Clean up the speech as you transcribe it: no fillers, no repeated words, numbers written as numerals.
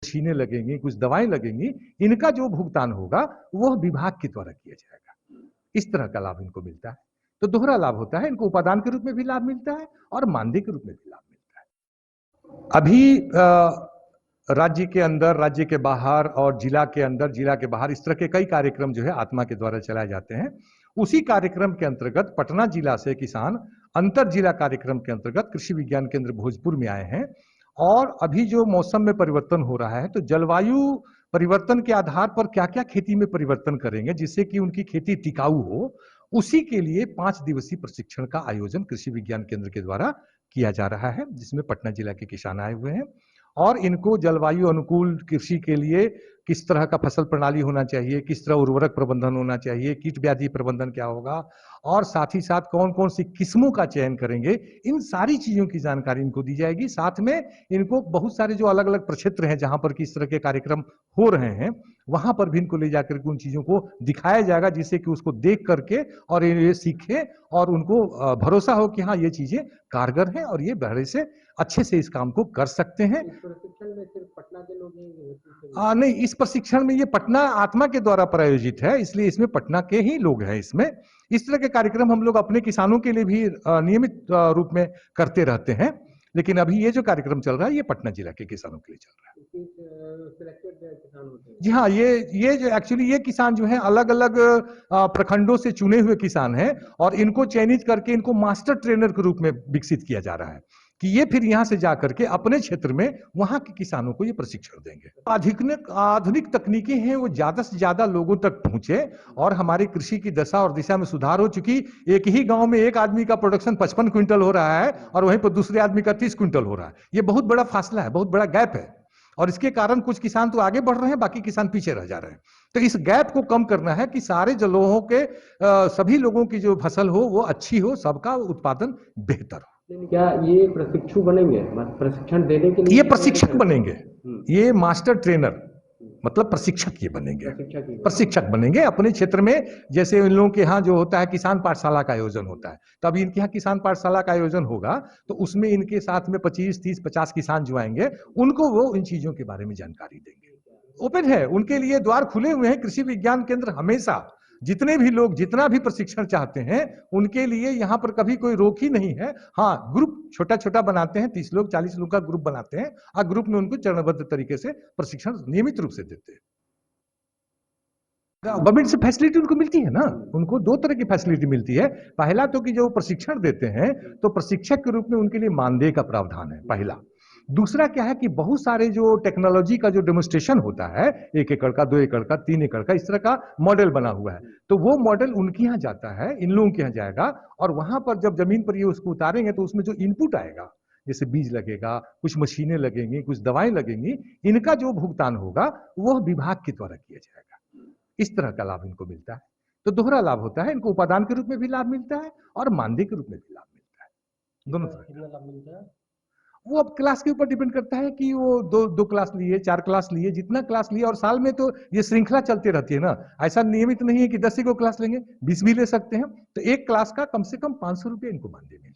मशीनें लगेंगी, कुछ दवाएं लगेंगी, इनका जो भुगतान होगा वह विभाग के द्वारा किया जाएगा। इस तरह का लाभ इनको मिलता है। तो दोहरा लाभ होता है, इनको उपादान के रूप में भी लाभ मिलता है और मानदेय के रूप में भी लाभ मिलता है। अभी राज्य के अंदर, राज्य के बाहर और जिला के अंदर, जिला के बाहर इस तरह के कई कार्यक्रम जो है आत्मा के द्वारा चलाए जाते हैं। उसी कार्यक्रम के अंतर्गत पटना जिला से किसान अंतर जिला कार्यक्रम के अंतर्गत कृषि विज्ञान केंद्र भोजपुर में आए हैं। और अभी जो मौसम में परिवर्तन हो रहा है, तो जलवायु परिवर्तन के आधार पर क्या क्या खेती में परिवर्तन करेंगे जिससे कि उनकी खेती टिकाऊ हो, उसी के लिए 5 दिवसीय प्रशिक्षण का आयोजन कृषि विज्ञान केंद्र के द्वारा किया जा रहा है, जिसमें पटना जिला के किसान आए हुए हैं। और इनको जलवायु अनुकूल कृषि के लिए किस तरह का फसल प्रणाली होना चाहिए, किस तरह उर्वरक प्रबंधन होना चाहिए, कीट व्याधि प्रबंधन क्या होगा, और साथ ही साथ कौन कौन सी किस्मों का चयन करेंगे, इन सारी चीजों की जानकारी इनको दी जाएगी। साथ में इनको बहुत सारे जो अलग अलग प्रक्षेत्र हैं जहां पर किस तरह के कार्यक्रम हो रहे हैं, वहां पर भी इनको ले जाकर के उन चीजों को दिखाया जाएगा, जिससे कि उसको देख करके और ये सीखे और उनको भरोसा हो कि हाँ ये चीजें कारगर हैं और ये बड़े से अच्छे से इस काम को कर सकते हैं। इस प्रशिक्षण में सिर्फ पटना के लोग नहीं, इस प्रशिक्षण में ये पटना आत्मा के द्वारा प्रायोजित है, इसलिए इसमें पटना के ही लोग हैं। इसमें इस तरह के कार्यक्रम हम लोग अपने किसानों के लिए भी नियमित रूप में करते रहते हैं, लेकिन अभी ये जो कार्यक्रम चल रहा है ये पटना जिला के किसानों के लिए चल रहा है। जी हाँ, ये जो एक्चुअली ये किसान जो है अलग अलग प्रखंडों से चुने हुए किसान हैं और इनको चयनित करके इनको मास्टर ट्रेनर के रूप में विकसित किया जा रहा है कि ये फिर यहाँ से जाकर के अपने क्षेत्र में वहां के किसानों को ये प्रशिक्षण देंगे। आधुनिक तकनीकी हैं वो ज्यादा से ज्यादा लोगों तक पहुंचे और हमारी कृषि की दशा और दिशा में सुधार हो चुकी। एक ही गांव में एक आदमी का प्रोडक्शन 55 क्विंटल हो रहा है और वहीं पर दूसरे आदमी का 30 क्विंटल हो रहा है। ये बहुत बड़ा फासला है, बहुत बड़ा गैप है और इसके कारण कुछ किसान तो आगे बढ़ रहे हैं, बाकी किसान पीछे रह जा रहे हैं। तो इस गैप को कम करना है कि सारे जलोहों के सभी लोगों की जो फसल हो वो अच्छी हो, सबका उत्पादन बेहतर हो। क्या ये प्रशिक्षु बनेंगे, प्रशिक्षण देने के लिए? ये प्रशिक्षक बनेंगे, ये मास्टर ट्रेनर मतलब प्रशिक्षक ये बनेंगे, प्रशिक्षक बनेंगे अपने क्षेत्र में। जैसे इन लोगों के यहाँ जो होता है किसान पाठशाला का आयोजन होता है, तब इनके यहाँ किसान पाठशाला का आयोजन होगा तो उसमें इनके साथ में 25, 30, 50 किसान जो आएंगे उनको वो इन चीजों के बारे में जानकारी देंगे। ओपन है, उनके लिए द्वार खुले हुए हैं। कृषि विज्ञान केंद्र हमेशा जितने भी लोग जितना भी प्रशिक्षण चाहते हैं उनके लिए यहाँ पर कभी कोई रोक ही नहीं है। हाँ, ग्रुप छोटा छोटा बनाते हैं, 30 लोग 40 लोग का ग्रुप बनाते हैं और ग्रुप में उनको चरणबद्ध तरीके से प्रशिक्षण नियमित रूप से देते हैं। गवर्नमेंट से फैसिलिटी उनको मिलती है ना, उनको 2 तरह की फैसिलिटी मिलती है। पहला तो कि जो प्रशिक्षण देते हैं तो प्रशिक्षक के रूप में उनके लिए मानदेय का प्रावधान है पहला। दूसरा क्या है कि बहुत सारे जो टेक्नोलॉजी का जो डेमोन्स्ट्रेशन होता है, 1 एकड़ का, 2 एकड़ का, 3 एकड़ का, इस तरह का मॉडल बना हुआ है, तो वो मॉडल उनके यहाँ जाता है, इन लोगों के यहाँ जाएगा और वहां पर जब जमीन पर ये उसको उतारेंगे तो उसमें जो इनपुट आएगा, जैसे बीज लगेगा, कुछ मशीनें लगेंगी, कुछ दवाएं लगेंगी, इनका जो भुगतान होगा वह विभाग के द्वारा किया जाएगा। इस तरह का लाभ इनको मिलता है। तो दोहरा लाभ होता है, इनको उपादान के रूप में भी लाभ मिलता है और मानदेय के रूप में भी लाभ मिलता है। दोनों तरह का लाभ मिलता है। वो अब क्लास के ऊपर डिपेंड करता है कि वो दो क्लास लिए, 4 क्लास लिए, जितना क्लास लिए, और साल में तो ये श्रृंखला चलती रहती है ना, ऐसा नियमित नहीं है कि 10 ही को क्लास लेंगे, 20 भी ले सकते हैं। तो एक क्लास का कम से कम 500 रुपये इनको मानदेय मिलता है।